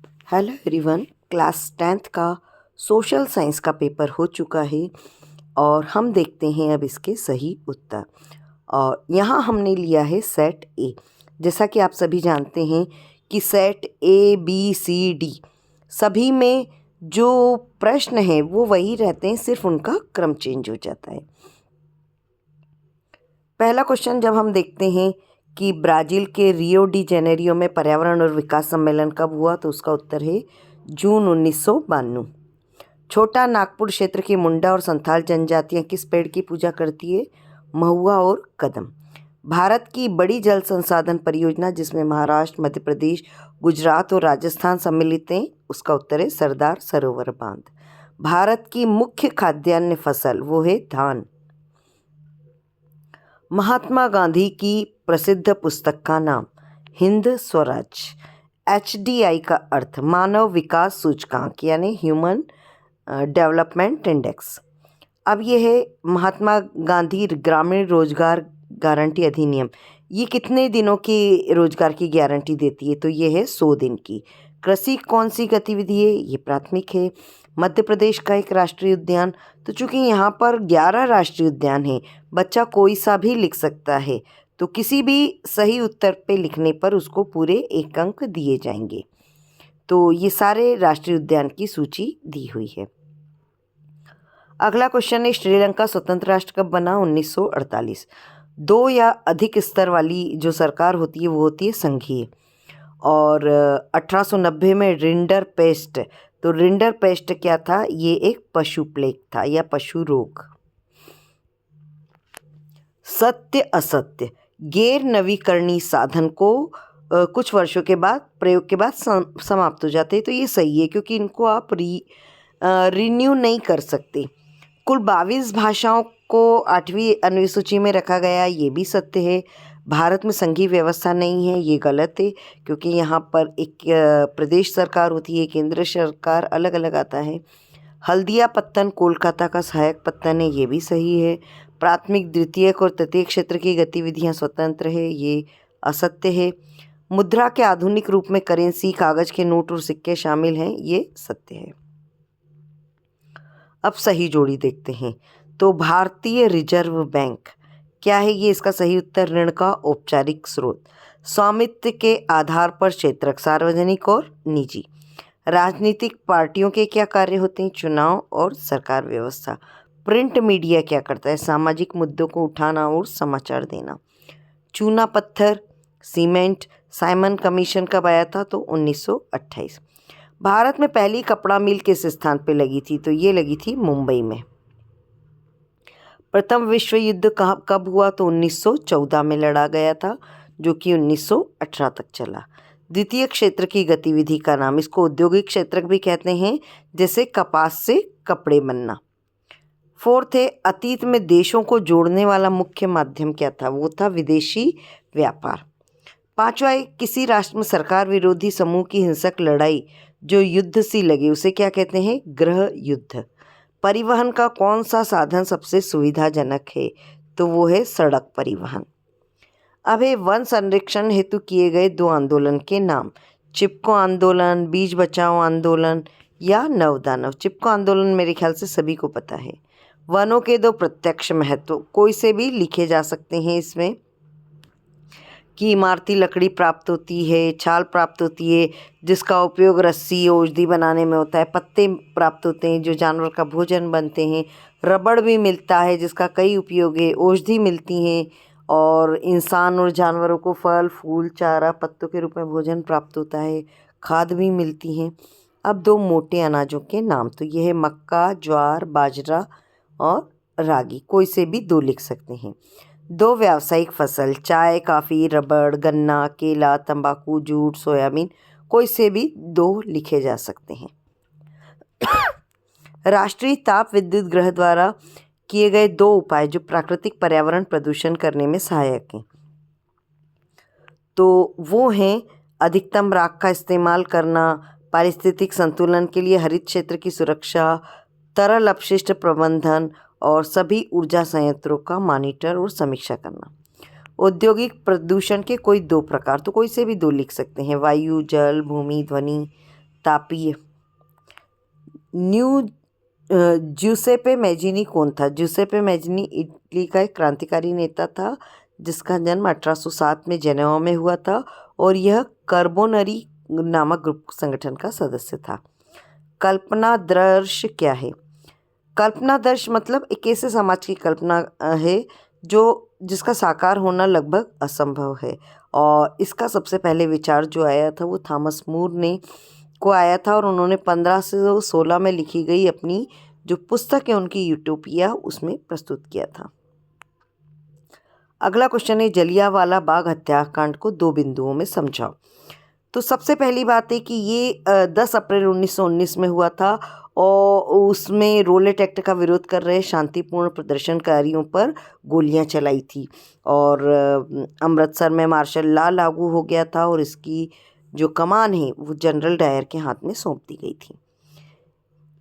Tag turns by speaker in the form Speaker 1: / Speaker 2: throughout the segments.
Speaker 1: Hello everyone. Class 10th का social science का paper हो चुका है और हम देखते हैं अब इसके सही उत्तर। और यहाँ हमने लिया है सेट ए। जैसा कि आप सभी जानते हैं कि set A B C D सभी में जो प्रश्न हैं वो वही रहते हैं, सिर्फ उनका क्रम चेंज हो जाता है। पहला क्वेश्चन जब हम देखते हैं कि ब्राज़ील के रियो डी जेनेरियो में पर्यावरण और विकास सम्मेलन कब हुआ, तो उसका उत्तर है जून 1992। छोटा नागपुर क्षेत्र की मुंडा और संथाल जनजातियां किस पेड़ की पूजा करती है? महुआ और कदम। भारत की बड़ी जल संसाधन परियोजना जिसमें महाराष्ट्र, मध्य प्रदेश, गुजरात और राजस्थान सम्मिलित हैं, उसका उत्तर है सरदार सरोवर बांध। भारत की मुख्य खाद्यान्न फसल वो है धान। महात्मा गांधी की प्रसिद्ध पुस्तक का नाम? हिंद स्वराज। HDI का अर्थ मानव विकास सूचकांक यानी ह्यूमन डेवलपमेंट इंडेक्स। अब यह है महात्मा गांधी ग्रामीण रोजगार गारंटी अधिनियम। ये कितने दिनों की रोजगार की गारंटी देती है? तो ये है 100 दिन की। कृषि कौन सी गतिविधि है? ये प्राथमिक है। मध्य प्रदेश का एक राष्ट्रीय उद्यान। तो चूंकि यहाँ पर 11 राष्ट्रीय उद्यान हैं, बच्चा कोई सा भी लिख सकता है, तो किसी भी सही उत्तर पे लिखने पर उसको पूरे 1 अंक दिए जाएंगे। तो ये सारे राष्ट्रीय उद्यान की सूची दी हुई है। अगला क्वेश्चन है श्रीलंका स्वतंत्र राष्ट्र कब बना? 1948। 2 या अधिक स्तर वाली जो सरकार होती है वो होती है संघीय। और 1890 में रिंडर पेस्ट। तो रिंडर पेस्ट क्या था? ये एक पशु प्लेग था या पशु रोग। सत्य असत्य। गैर नवीकरणीय साधन को कुछ वर्षों के बाद प्रयोग के बाद समाप्त हो जाते हैं, तो ये सही है क्योंकि इनको आप रिन्यू नहीं कर सकते। कुल 22 भाषाओं को 8वीं अनुसूची में रखा गया, ये भी सत्य है। भारत में संघीय व्यवस्था नहीं है, ये गलत है क्योंकि यहाँ पर एक प्रदेश सरकार होती है, केंद्र सरकार अलग अलग आता है। हल्दिया पत्तन कोलकाता का सहायक पत्तन है, ये भी सही है। प्राथमिक, द्वितीयक और तृतीयक क्षेत्र की गतिविधियाँ स्वतंत्र है, ये असत्य है। मुद्रा के आधुनिक रूप में करेंसी, कागज के नोट और सिक्के शामिल हैं, ये सत्य है। अब सही जोड़ी देखते हैं। तो भारतीय रिजर्व बैंक क्या है? ये इसका सही उत्तर ऋण का औपचारिक स्रोत। स्वामित्व के आधार पर क्षेत्रक, सार्वजनिक और निजी। राजनीतिक पार्टियों के क्या कार्य होते हैं? चुनाव और सरकार व्यवस्था। प्रिंट मीडिया क्या करता है? सामाजिक मुद्दों को उठाना और समाचार देना। चूना पत्थर, सीमेंट, साइमन कमीशन कब आया था? तो 1928। भारत में पहली कपड़ा मिल किस स्थान पे लगी थी? तो ये लगी थी मुंबई में। प्रथम विश्व युद्ध कब हुआ? तो 1914 में लड़ा गया था, जो कि 1918 तक चला। द्वितीय क्षेत्र की गतिविधि का नाम? इसको औद्योगिक क्षेत्र भी कहते हैं, जैसे कपास से कपड़े बनना। 4th है अतीत में देशों को जोड़ने वाला मुख्य माध्यम क्या था? वो था विदेशी व्यापार। 5वां है किसी राष्ट्र में सरकार विरोधी समूह की हिंसक लड़ाई जो युद्ध सी लगे उसे क्या कहते हैं? गृह युद्ध। परिवहन का कौन सा साधन सबसे सुविधाजनक है? तो वो है सड़क परिवहन। अब है वन संरक्षण हेतु किए गए 2 आंदोलन के नाम? चिपको आंदोलन, बीज बचाओ आंदोलन या नवदानव। चिपको आंदोलन मेरे ख्याल से सभी को पता है। वनों के 2 प्रत्यक्ष महत्व कोई से भी लिखे जा सकते हैं इसमें, कि इमारती लकड़ी प्राप्त होती है, छाल प्राप्त होती है जिसका उपयोग रस्सी औषधि बनाने में होता है, पत्ते प्राप्त होते हैं जो जानवर का भोजन बनते हैं, रबड़ भी मिलता है जिसका कई उपयोग है, औषधि मिलती हैं और इंसान और जानवरों को फल, फूल, चारा, पत्तों के रूप में भोजन प्राप्त होता है, खाद भी मिलती हैं। अब 2 मोटे अनाजों के नाम? तो ये है मक्का, ज्वार, बाजरा और रागी। कोई से भी 2 लिख सकते हैं। 2 व्यावसायिक फसल? चाय, कॉफ़ी, रबड़, गन्ना, केला, तंबाकू, जूट, सोयाबीन। कोई से भी 2 लिखे जा सकते हैं। राष्ट्रीय ताप विद्युत गृह द्वारा किए गए 2 उपाय जो प्राकृतिक पर्यावरण प्रदूषण करने में सहायक हैं, तो वो हैं अधिकतम राख का इस्तेमाल करना, पारिस्थितिक संतुलन के लिए हरित क्षेत्र की सुरक्षा, तरल अपशिष्ट प्रबंधन और सभी ऊर्जा संयंत्रों का मॉनिटर और समीक्षा करना। औद्योगिक प्रदूषण के कोई 2 प्रकार? तो कोई से भी 2 लिख सकते हैं। वायु, जल, भूमि, ध्वनि। तापीय। ज्यूसेppe मैजिनी कौन था? ज्यूसेppe मैजिनी इटली का एक क्रांतिकारी नेता था जिसका जन्म 1807 में जेनेवा में हुआ था और यह कार्बोनरी नामक ग्रुप संगठन का सदस्य था। कल्पनादर्श क्या है? कल्पनादर्श मतलब एक ऐसे समाज की कल्पना है जो जिसका साकार होना लगभग असंभव है, और इसका सबसे पहले विचार जो आया था वो थॉमस मूर ने को आया था, और उन्होंने 1516 में लिखी गई अपनी जो पुस्तक है उनकी यूटोपिया उसमें प्रस्तुत किया था। अगला क्वेश्चन है, जलियांवाला बाग हत्याकांड को 2 बिंदुओं में समझाओ। तो सबसे पहली बात है कि ये 10 अप्रैल 1919 में हुआ था और उसमें रोलेट एक्ट का विरोध कर रहे शांतिपूर्ण प्रदर्शनकारियों पर गोलियां चलाई थी, और अमृतसर में मार्शल लॉ लागू हो गया था और इसकी जो कमान है वो जनरल डायर के हाथ में सौंप दी गई थी।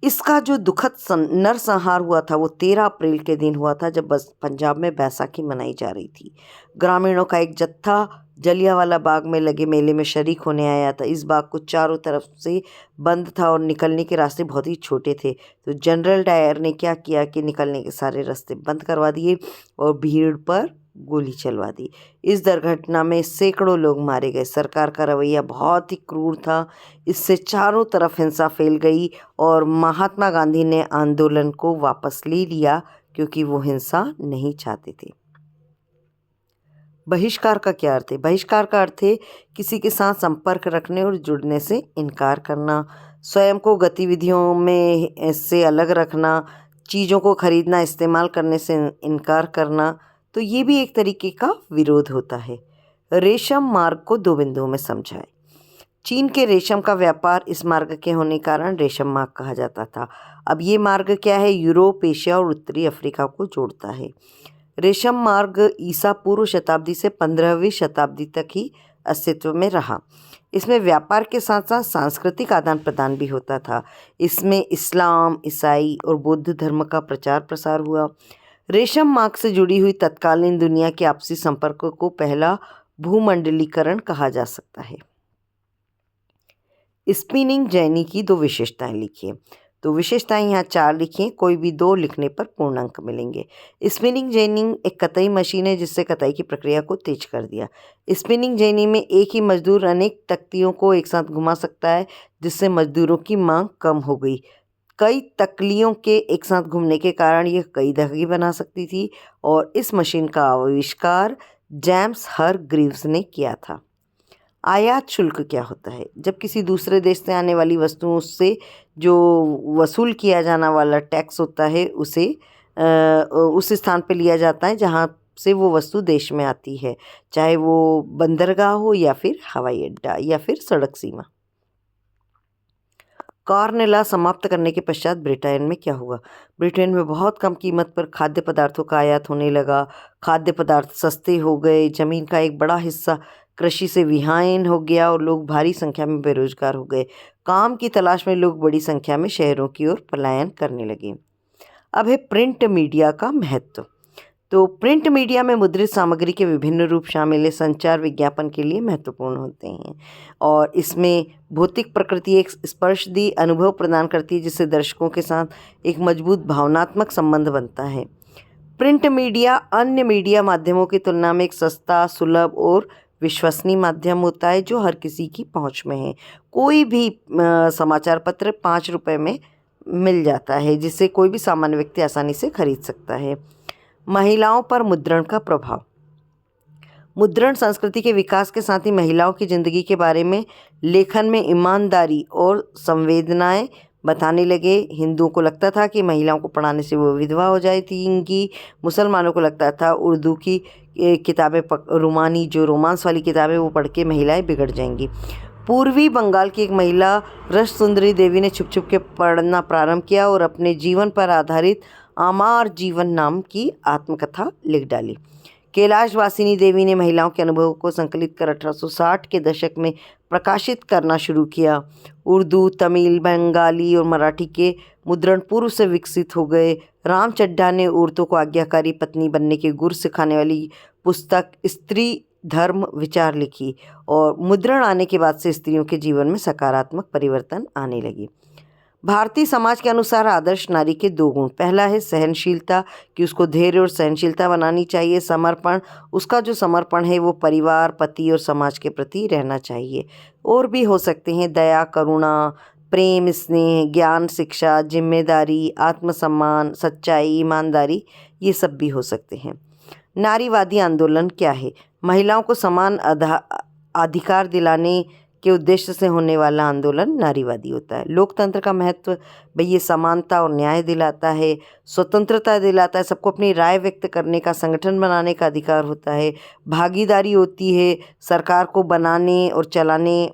Speaker 1: इसका जो दुखद नरसंहार हुआ था वो 13 अप्रैल के दिन हुआ था, जब पंजाब में बैसाखी मनाई जा रही थी। ग्रामीणों का एक जत्था जलियांवाला बाग में लगे मेले में शरीक होने आया था। इस बाग को चारों तरफ से बंद था और निकलने के रास्ते बहुत ही छोटे थे, तो जनरल डायर ने क्या किया कि निकलने के सारे रास्ते बंद करवा दिए और भीड़ पर गोली चलवा दी। इस दुर्घटना में सैकड़ों लोग मारे गए। सरकार का रवैया बहुत ही क्रूर था। इससे चारों तरफ हिंसा फैल गई और महात्मा गांधी ने आंदोलन को वापस ले लिया क्योंकि वो हिंसा नहीं चाहते थे। बहिष्कार का क्या अर्थ है? बहिष्कार का अर्थ है किसी के साथ संपर्क रखने और जुड़ने से इनकार करना, स्वयं को गतिविधियों में से अलग रखना, चीज़ों को खरीदना इस्तेमाल करने से इनकार करना, तो ये भी एक तरीके का विरोध होता है। रेशम मार्ग को 2 बिंदुओं में समझाएं। चीन के रेशम का व्यापार इस मार्ग के होने कारण रेशम मार्ग कहा जाता था। अब ये मार्ग क्या है? यूरोप, एशिया और उत्तरी अफ्रीका को जोड़ता है। रेशम मार्ग ईसा पूर्व शताब्दी से 15वीं शताब्दी तक ही अस्तित्व में रहा। इसमें व्यापार के साथ साथ सांस्कृतिक आदान प्रदान भी होता था। इसमें इस्लाम, ईसाई और बौद्ध धर्म का प्रचार प्रसार हुआ। रेशम मार्ग से जुड़ी हुई तत्कालीन दुनिया के आपसी संपर्क को पहला भूमंडलीकरण कहा जा सकता है। स्पिनिंग जेनी की 2 विशेषताएं लिखिए। तो विशेषताएं यहाँ 4 लिखिए, कोई भी 2 लिखने पर पूर्ण अंक मिलेंगे। स्पिनिंग जेनी एक कताई मशीन है जिससे कताई की प्रक्रिया को तेज कर दिया। स्पिनिंग जेनी में एक ही मजदूर अनेक तख्तियों को एक साथ घुमा सकता है, जिससे मजदूरों की मांग कम हो गई। कई तकलियों के एक साथ घूमने के कारण यह कई धागे बना सकती थी, और इस मशीन का आविष्कार जेम्स हरग्रीव्स ने किया था। आयात शुल्क क्या होता है? जब किसी दूसरे देश से आने वाली वस्तुओं से जो वसूल किया जाना वाला टैक्स होता है उसे उस स्थान पे लिया जाता है जहाँ से वो वस्तु देश में आती है, चाहे वो बंदरगाह हो या फिर हवाई अड्डा या फिर सड़क सीमा। कॉर्न लॉ समाप्त करने के पश्चात ब्रिटेन में क्या हुआ? ब्रिटेन में बहुत कम कीमत पर खाद्य पदार्थों का आयात होने लगा। खाद्य पदार्थ सस्ते हो गए, ज़मीन का एक बड़ा हिस्सा कृषि से विहीन हो गया और लोग भारी संख्या में बेरोजगार हो गए। काम की तलाश में लोग बड़ी संख्या में शहरों की ओर पलायन करने लगे। अब है प्रिंट मीडिया का महत्व। तो प्रिंट मीडिया में मुद्रित सामग्री के विभिन्न रूप शामिल है, संचार विज्ञापन के लिए महत्वपूर्ण होते हैं, और इसमें भौतिक प्रकृति एक स्पर्शदी अनुभव प्रदान करती है जिससे दर्शकों के साथ एक मजबूत भावनात्मक संबंध बनता है। प्रिंट मीडिया अन्य मीडिया माध्यमों की तुलना में एक सस्ता, सुलभ और विश्वसनीय माध्यम होता है जो हर किसी की पहुंच में है। कोई भी समाचार पत्र 5 रुपये में मिल जाता है जिसे कोई भी सामान्य व्यक्ति आसानी से खरीद सकता है। महिलाओं पर मुद्रण का प्रभाव। मुद्रण संस्कृति के विकास के साथ ही महिलाओं की जिंदगी के बारे में लेखन में ईमानदारी और संवेदनाएं बताने लगे। हिंदुओं को लगता था कि महिलाओं को पढ़ाने से वो विधवा हो जाएंगी। मुसलमानों को लगता था उर्दू की किताबें, रोमानी जो रोमांस वाली किताबें वो पढ़ के महिलाएं बिगड़ जाएंगी। पूर्वी बंगाल की एक महिला रस सुंदरी देवी ने छुप छुप के पढ़ना प्रारंभ किया और अपने जीवन पर आधारित आमार जीवन नाम की आत्मकथा लिख डाली। कैलाश वासिनी देवी ने महिलाओं के अनुभवों को संकलित कर 1860 के दशक में प्रकाशित करना शुरू किया। उर्दू, तमिल, बंगाली और मराठी के मुद्रण पूर्व से विकसित हो गए। राम चड्ढा ने औरतों को आज्ञाकारी पत्नी बनने के गुर सिखाने वाली पुस्तक स्त्री धर्म विचार लिखी और मुद्रण आने के बाद से स्त्रियों के जीवन में सकारात्मक परिवर्तन आने लगी। भारतीय समाज के अनुसार आदर्श नारी के 2 गुण, पहला है सहनशीलता, कि उसको धैर्य और सहनशीलता बनानी चाहिए। समर्पण, उसका जो समर्पण है वो परिवार, पति और समाज के प्रति रहना चाहिए। और भी हो सकते हैं दया, करुणा, प्रेम, स्नेह, ज्ञान, शिक्षा, जिम्मेदारी, आत्मसम्मान, सच्चाई, ईमानदारी, ये सब भी हो सकते हैं। नारीवादी आंदोलन क्या है? महिलाओं को समान अधिकार दिलाने के उद्देश्य से होने वाला आंदोलन नारीवादी होता है। लोकतंत्र का महत्व, भाई ये समानता और न्याय दिलाता है, स्वतंत्रता दिलाता है, सबको अपनी राय व्यक्त करने का, संगठन बनाने का अधिकार होता है। भागीदारी होती है, सरकार को बनाने और चलाने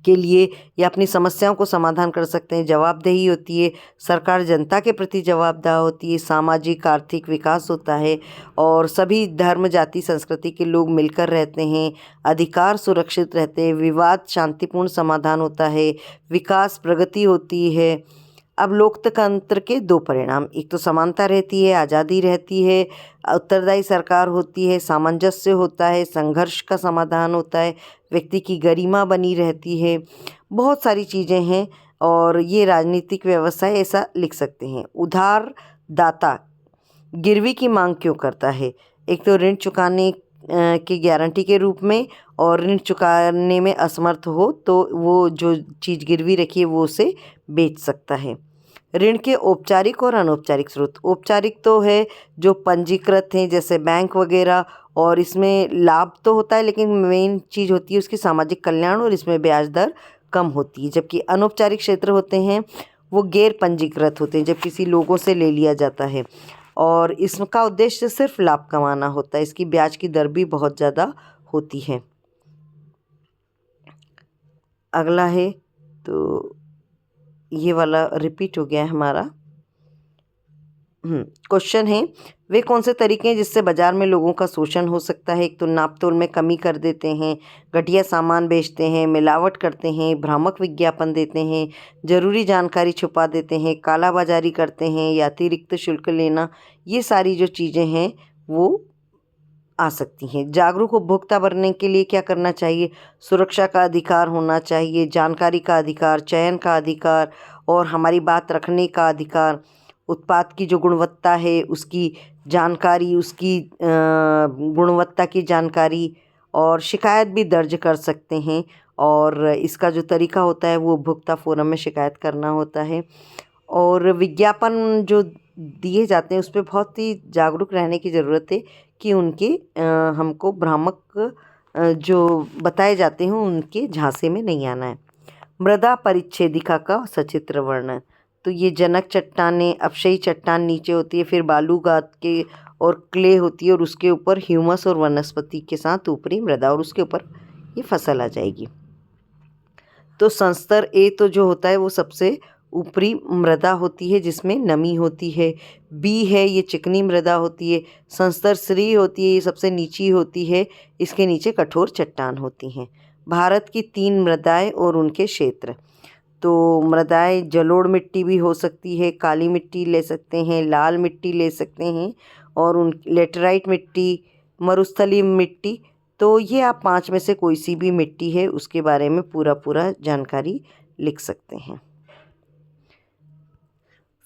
Speaker 1: के लिए या अपनी समस्याओं को समाधान कर सकते हैं। जवाबदेही होती है, सरकार जनता के प्रति जवाबदेह होती है। सामाजिक आर्थिक विकास होता है और सभी धर्म, जाति, संस्कृति के लोग मिलकर रहते हैं। अधिकार सुरक्षित रहते हैं, विवाद शांतिपूर्ण समाधान होता है, विकास प्रगति होती है। अब लोकतंत्र के 2 परिणाम, एक तो समानता रहती है, आज़ादी रहती है, उत्तरदायी सरकार होती है, सामंजस्य होता है, संघर्ष का समाधान होता है, व्यक्ति की गरिमा बनी रहती है, बहुत सारी चीज़ें हैं। और ये राजनीतिक व्यवस्था है, ऐसा लिख सकते हैं। उधार दाता गिरवी की मांग क्यों करता है? एक तो ऋण चुकाने की गारंटी के रूप में, और ऋण चुकाने में असमर्थ हो तो वो जो चीज़ गिरवी रखी है वो उसे बेच सकता है। ऋण के औपचारिक और अनौपचारिक स्रोत, औपचारिक तो है जो पंजीकृत हैं जैसे बैंक वगैरह, और इसमें लाभ तो होता है लेकिन मेन चीज़ होती है उसकी सामाजिक कल्याण, और इसमें ब्याज दर कम होती है। जबकि अनौपचारिक क्षेत्र होते हैं वो गैर पंजीकृत होते हैं, जब किसी लोगों से ले लिया जाता है और इसका उद्देश्य सिर्फ लाभ कमाना होता है। इसकी ब्याज की दर भी बहुत ज़्यादा होती है। अगला है, तो ये वाला रिपीट हो गया है हमारा। क्वेश्चन है, वे कौन से तरीके हैं जिससे बाजार में लोगों का शोषण हो सकता है? एक तो नाप तोल में कमी कर देते हैं, घटिया सामान बेचते हैं, मिलावट करते हैं, भ्रामक विज्ञापन देते हैं, जरूरी जानकारी छुपा देते हैं, कालाबाजारी करते हैं या अतिरिक्त शुल्क लेना, ये सारी जो चीज़ें हैं वो आ सकती हैं। जागरूक उपभोक्ता बनने के लिए क्या करना चाहिए? सुरक्षा का अधिकार होना चाहिए, जानकारी का अधिकार, चयन का अधिकार और हमारी बात रखने का अधिकार, उत्पाद की जो गुणवत्ता है उसकी जानकारी, उसकी गुणवत्ता की जानकारी, और शिकायत भी दर्ज कर सकते हैं। और इसका जो तरीका होता है वो उपभोक्ता फोरम में शिकायत करना होता है। और विज्ञापन जो दिए जाते हैं उस पर बहुत ही जागरूक रहने की ज़रूरत है कि उनके हमको भ्रामक जो बताए जाते हैं उनके झांसे में नहीं आना है। मृदा परिच्छेदिका का सचित्र वर्णन, तो ये जनक चट्टानें, अपक्षयी चट्टान नीचे होती है, फिर बालूगाद के और क्ले होती है, और उसके ऊपर ह्यूमस और वनस्पति के साथ ऊपरी मृदा, और उसके ऊपर ये फसल आ जाएगी। तो संस्तर ए तो जो होता है वो सबसे ऊपरी मृदा होती है जिसमें नमी होती है। बी है ये चिकनी मृदा होती है। संस्तर सी होती है, ये सबसे नीची होती है, इसके नीचे कठोर चट्टान होती हैं। भारत की 3 मृदाएं और उनके क्षेत्र, तो मृदाएं जलोढ़ मिट्टी भी हो सकती है, काली मिट्टी ले सकते हैं, लाल मिट्टी ले सकते हैं, और उन लेटराइट मिट्टी, मरुस्थलीय मिट्टी। तो ये आप 5 में से कोई सी भी मिट्टी है उसके बारे में पूरा जानकारी लिख सकते हैं।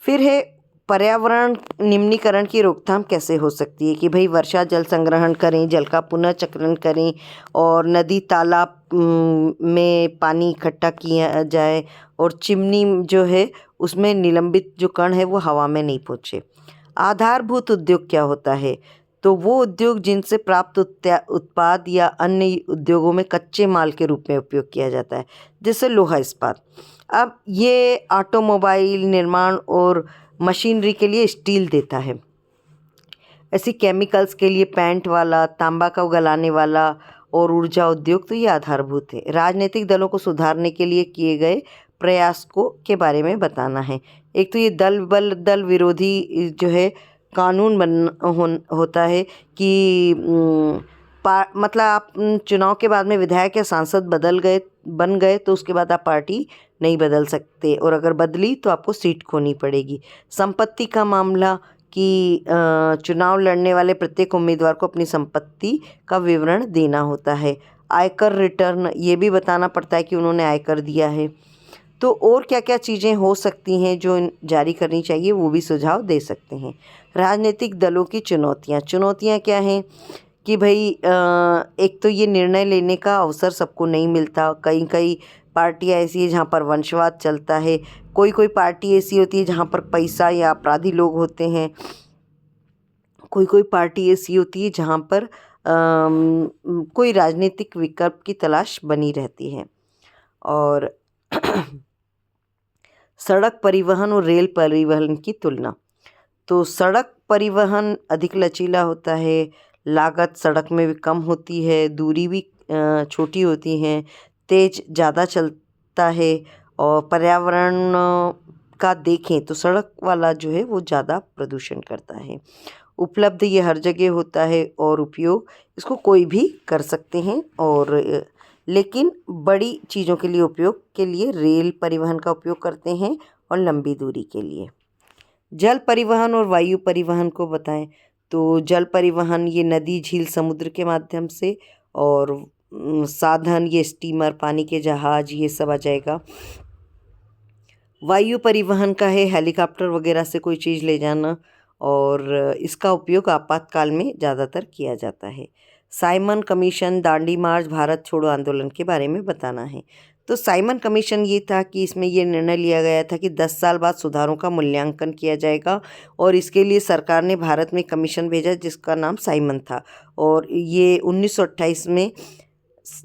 Speaker 1: फिर है पर्यावरण निम्नीकरण की रोकथाम कैसे हो सकती है? कि भाई वर्षा जल संग्रहण करें, जल का पुनर्चक्रण करें, और नदी तालाब में पानी इकट्ठा किया जाए, और चिमनी जो है उसमें निलंबित जो कण है वो हवा में नहीं पहुँचे। आधारभूत उद्योग क्या होता है? तो वो उद्योग जिनसे प्राप्त उत्पाद या अन्य उद्योगों में कच्चे माल के रूप में उपयोग किया जाता है, जैसे लोहा इस्पात। अब ये ऑटोमोबाइल निर्माण और मशीनरी के लिए स्टील देता है। ऐसी केमिकल्स के लिए पेंट वाला, तांबा का गलाने वाला और ऊर्जा उद्योग, तो ये आधारभूत है। राजनीतिक दलों को सुधारने के लिए किए गए प्रयास को के बारे में बताना है। एक तो ये दल विरोधी जो है कानून होता है कि मतलब आप चुनाव के बाद में विधायक या सांसद बन गए तो उसके बाद आप पार्टी नहीं बदल सकते, और अगर बदली तो आपको सीट खोनी पड़ेगी। संपत्ति का मामला, कि चुनाव लड़ने वाले प्रत्येक उम्मीदवार को अपनी संपत्ति का विवरण देना होता है। आयकर रिटर्न ये भी बताना पड़ता है कि उन्होंने आयकर दिया है। तो और क्या क्या चीज़ें हो सकती हैं जो जारी करनी चाहिए, वो भी सुझाव दे सकते हैं। राजनीतिक दलों की चुनौतियाँ क्या हैं कि भाई एक तो ये निर्णय लेने का अवसर सबको नहीं मिलता। कई कई पार्टियाँ ऐसी है जहाँ पर वंशवाद चलता है, कोई कोई पार्टी ऐसी होती है जहाँ पर पैसा या अपराधी लोग होते हैं, कोई कोई पार्टी ऐसी होती है जहाँ पर कोई राजनीतिक विकल्प की तलाश बनी रहती है। और सड़क परिवहन और रेल परिवहन की तुलना। तो सड़क परिवहन अधिक लचीला होता है, लागत सड़क में भी कम होती है, दूरी भी छोटी होती हैं, तेज ज़्यादा चलता है। और पर्यावरण का देखें तो सड़क वाला जो है वो ज़्यादा प्रदूषण करता है। उपलब्ध ये हर जगह होता है और उपयोग इसको कोई भी कर सकते हैं। और लेकिन बड़ी चीज़ों के लिए उपयोग के लिए रेल परिवहन का उपयोग करते हैं और लंबी दूरी के लिए। जल परिवहन और वायु परिवहन को बताएं तो जल परिवहन ये नदी, झील, समुद्र के माध्यम से, और साधन ये स्टीमर, पानी के जहाज, ये सब आ जाएगा। वायु परिवहन का है हेलीकॉप्टर वगैरह से कोई चीज़ ले जाना, और इसका उपयोग आपातकाल में ज़्यादातर किया जाता है। साइमन कमीशन दांडी मार्च, भारत छोड़ो आंदोलन के बारे में बताना है। तो साइमन कमीशन ये था कि इसमें ये निर्णय लिया गया था कि 10 साल बाद सुधारों का मूल्यांकन किया जाएगा, और इसके लिए सरकार ने भारत में कमीशन भेजा जिसका नाम साइमन था। और ये 1928 में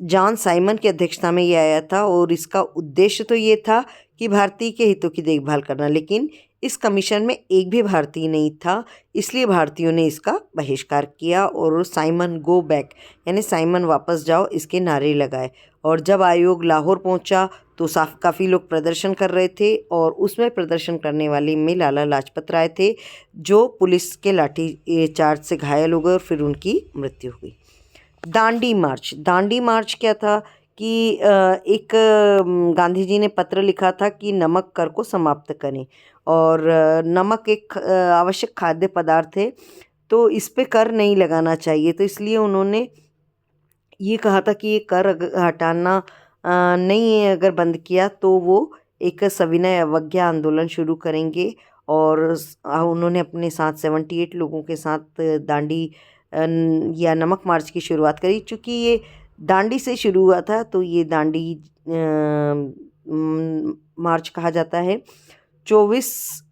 Speaker 1: जॉन साइमन की अध्यक्षता में ये आया था, और इसका उद्देश्य तो ये था कि भारतीय के हितों की देखभाल करना, लेकिन इस कमीशन में एक भी भारतीय नहीं था, इसलिए भारतीयों ने इसका बहिष्कार किया और साइमन गो बैक यानी साइमन वापस जाओ इसके नारे लगाए। और जब आयोग लाहौर पहुंचा तो काफ़ी लोग प्रदर्शन कर रहे थे, और उसमें प्रदर्शन करने वाले में लाला लाजपत राय थे, जो पुलिस के लाठी चार्ज से घायल हो गए और फिर उनकी मृत्यु हुई। दांडी मार्च क्या था कि एक गांधी जी ने पत्र लिखा था कि नमक कर को समाप्त करें, और नमक एक आवश्यक खाद्य पदार्थ है, तो इस पे कर नहीं लगाना चाहिए। तो इसलिए उन्होंने ये कहा था कि ये कर हटाना नहीं अगर बंद किया तो वो एक सविनय अवज्ञा आंदोलन शुरू करेंगे। और उन्होंने अपने साथ 78 लोगों के साथ दांडी या नमक मार्च की शुरुआत करी। चूँकि ये दांडी से शुरू हुआ था तो ये दांडी मार्च कहा जाता है। 24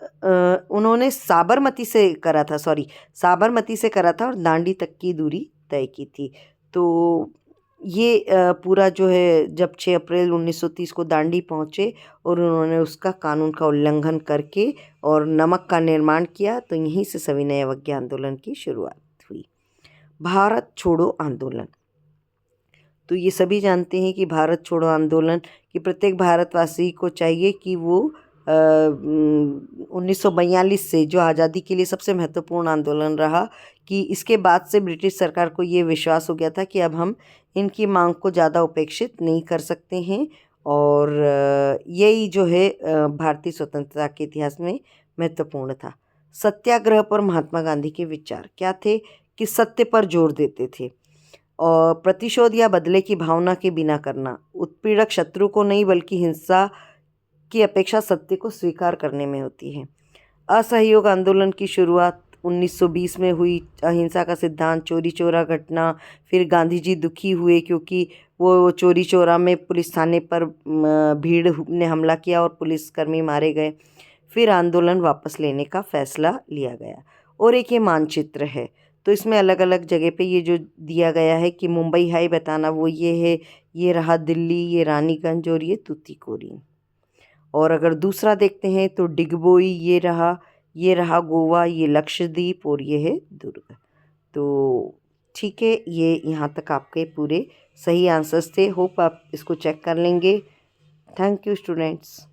Speaker 1: उन्होंने साबरमती से करा था, साबरमती से करा था और दांडी तक की दूरी तय की थी। तो ये पूरा जो है जब 6 अप्रैल 1930 को दांडी पहुँचे और उन्होंने उसका कानून का उल्लंघन करके और नमक का निर्माण किया, तो यहीं से सविनय अवज्ञा आंदोलन की शुरुआत हुई। भारत छोड़ो आंदोलन, तो ये सभी जानते हैं कि भारत छोड़ो आंदोलन कि प्रत्येक भारतवासी को चाहिए कि वो 1942 से जो आज़ादी के लिए सबसे महत्वपूर्ण आंदोलन रहा, कि इसके बाद से ब्रिटिश सरकार को ये विश्वास हो गया था कि अब हम इनकी मांग को ज़्यादा उपेक्षित नहीं कर सकते हैं। और यही जो है भारतीय स्वतंत्रता के इतिहास में महत्वपूर्ण था। सत्याग्रह पर महात्मा गांधी के विचार क्या थे कि सत्य पर जोर देते थे, और प्रतिशोध या बदले की भावना के बिना करना, उत्पीड़क शत्रु को नहीं बल्कि हिंसा की अपेक्षा सत्य को स्वीकार करने में होती है। असहयोग आंदोलन की शुरुआत 1920 में हुई। अहिंसा का सिद्धांत, चोरी चोरा घटना, फिर गांधी जी दुखी हुए क्योंकि वो चोरी चोरा में पुलिस थाने पर भीड़ ने हमला किया और पुलिसकर्मी मारे गए। फिर आंदोलन वापस लेने का फैसला लिया गया। और एक ये मानचित्र है, तो इसमें अलग अलग जगह पे ये जो दिया गया है कि मुंबई हाई बताना, वो ये है, ये रहा दिल्ली, ये रानीगंज और ये तूतीकोरिन। और अगर दूसरा देखते हैं तो डिगबोई ये रहा गोवा, ये लक्षद्वीप और ये है दुर्ग। तो ठीक है, ये यहाँ तक आपके पूरे सही आंसर्स थे। होप आप इसको चेक कर लेंगे। Thank you students.